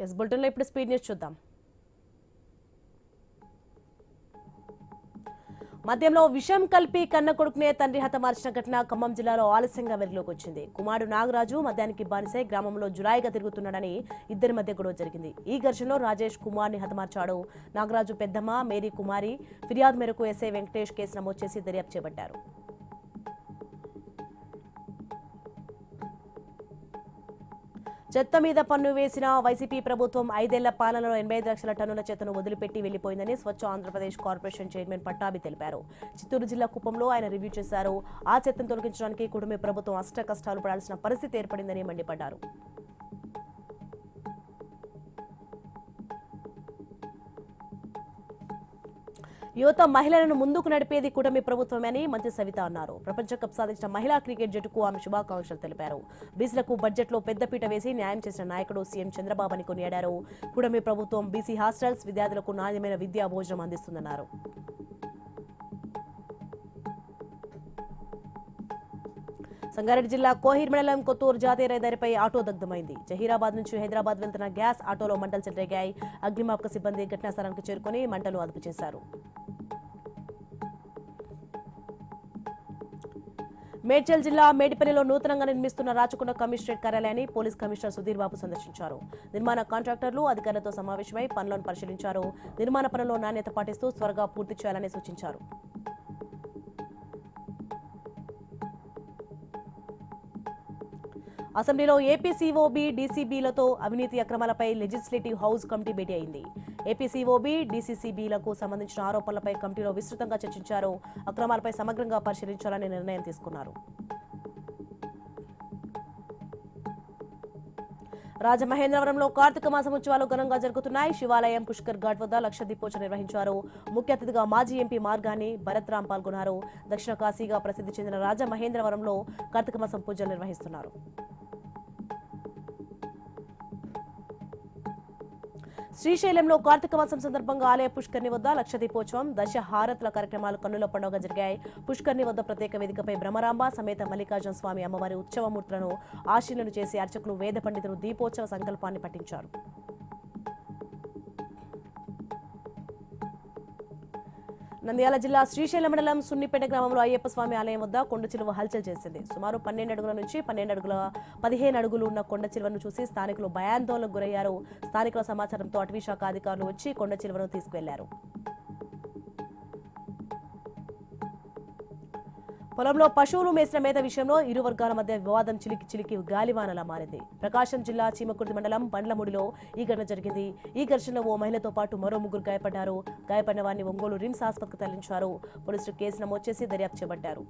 Yes బులెటిన్లో ఇప్పుడు speed news చూద్దాం. మద్యంలో విషం కలిపి కన్న కొడుకునే తండ్రి హతమార్చిన ఘటన ఖమ్మం జిల్లాలో ఆలస్యంగా వెలుగులోకి వచ్చింది. కుమారుడు నాగరాజు మద్యానికి బానిసై గ్రామంలో జులాయిగా తిరుగుతున్నాడని ఇద్దరి మధ్య గొడవ జరిగింది. ఈ ఘర్షణలో రాజేష్ కుమార్ని హతమార్చాడు. నాగరాజు పెద్దమ్మ మేరీ కుమారి ఫిర్యాదు మేరకు ఎస్ఐ వెంకటేష్ కేసు నమోదు చేసి దర్యాప్తు చేపట్టారు. చెత్త మీద పన్ను వేసిన వైసీపీ ప్రభుత్వం 5 ఏళ్ల పాలనలో 85 లక్షల టన్నుల చెత్తను వదిలిపెట్టి వెళ్లిపోయిందని స్వచ్ఛ ఆంధ్రప్రదేశ్ కార్పొరేషన్ చైర్మన్ పట్టాభి తెలిపారు. చిత్తూరు జిల్లా కుప్పంలో ఆయన రివ్యూ చేశారు. ఆ చెత్తను తొలగించడానికి కుటుంబ ప్రభుత్వం అష్ట కష్టాలు పడాల్సిన పరిస్థితి ఏర్పడిందని మండిపడ్డారు. యువత మహిళలను ముందుకు నడిపేది కూటమి ప్రభుత్వమని మంత్రి సవిత అన్నారు. ప్రపంచ కప్ సాధించిన మహిళా క్రికెట్ జట్టుకు ఆమె శుభాకాంక్షలు తెలిపారు. బీసీలకు బడ్జెట్లో పెద్దపీట వేసి న్యాయం చేసిన నాయకుడు సీఎం చంద్రబాబు అని కొనియాడారు. కూటమి ప్రభుత్వం బీసీ హాస్టల్స్ విద్యార్థులకు నాణ్యమైన విద్యా భోజనం అందిస్తుందన్నారు. సంగారెడ్డి జిల్లా కోహిర్ మండలం కొత్తూరు జాతీయ రహదారిపై ఆటో దగ్ధమైంది. జహీరాబాద్ నుంచి హైదరాబాద్ వెళ్తున్న గ్యాస్ ఆటోలో మంటలు చెలరేగాయి. అగ్నిమాపక సిబ్బంది ఘటనా స్థలానికి చేరుకుని మంటలు అదుపు చేశారు. మేడ్చల్ జిల్లా మేడిపల్లిలో నూతనంగా నిర్మిస్తున్న రాచకొండ కమిషనరేట్ కార్యాలయాన్ని పోలీస్ కమిషనర్ సుధీర్ బాబు సందర్శించారు. నిర్మాణ కాంట్రాక్టర్లు అధికారులతో సమావేశమై పనులను పరిశీలించారు. నిర్మాణ పనుల్లో నాణ్యత పాటిస్తూ త్వరగా పూర్తి చేయాలని సూచించారు. అసెంబ్లీలో ఏపీసీఓబీ డీసీబీలతో అవినీతి అక్రమాలపై లెజిస్లేటివ్ హౌస్ కమిటీ భేటీ అయింది. ఏపీసీఓబీ డీసీసీబీలకు సంబంధించిన ఆరోపణలపై కమిటీలో విస్తృతంగా చర్చించారు. అక్రమాలపై సమగ్రంగా పరిశీలించాలని నిర్ణయం తీసుకున్నారు. రాజమహేంద్రవరంలో కార్తీక మాసం ఉత్సవాలు ఘనంగా జరుగుతున్నాయి. శివాలయం పుష్కర్ ఘాట్ వద్ద లక్ష దీపోత్సవం నిర్వహించారు. ముఖ్య అతిథిగా మాజీ ఎంపీ మార్గాని భరత్ రామ్ పాల్గొన్నారు. దక్షిణ కాశీగా ప్రసిద్ధి చెందిన రాజమహేంద్రవరంలో కార్తీక మాసం పూజలు నిర్వహిస్తున్నారు. శ్రీశైలంలో కార్తీక మాసం సందర్భంగా ఆలయ పుష్కర్ని వద్ద లక్ష దీపోత్సవం దశహారతుల కార్యక్రమాలు కన్నుల పండుగ జరిగాయి. పుష్కర్ని వద్ద ప్రత్యేక వేదికపై భ్రమరాంబ సమేత మల్లికార్జున స్వామి అమ్మవారి ఉత్సవమూర్తులను ఆశీనులు చేసి అర్చకులు వేద పండితులు దీపోత్సవ సంకల్పాన్ని పఠించారు. నంద్యాల జిల్లా శ్రీశైలం మండలం సున్నిపేట గ్రామంలో అయ్యప్ప స్వామి ఆలయం వద్ద కొండ చిలువ హల్చల్ చేసింది. సుమారు 12 అడుగుల నుంచి 15 అడుగులు ఉన్న కొండ చిలువను చూసి స్థానికులు భయాందోళనకు గురయ్యారు. స్థానికుల సమాచారంతో అటవీ శాఖ అధికారులు వచ్చి కొండ చిలువను తీసుకువెళ్లారు. పొలంలో పశువులు మేసిన మేత విషయంలో ఇరు వర్గాల మధ్య వివాదం చిలికి గాలివానలా మారింది. ప్రకాశం జిల్లా చీమకుర్తి మండలం బండ్లముడిలో ఈ ఘటన జరిగింది. ఈ ఘర్షణలో ఓ మహిళతో పాటు మరో 3 గాయపడ్డారు. గాయపడిన వారిని ఒంగోలు రిమ్స్ ఆసుపత్రికి తరలించారు. పోలీసులు కేసు నమోదు చేసి దర్యాప్తు చేపట్టారు.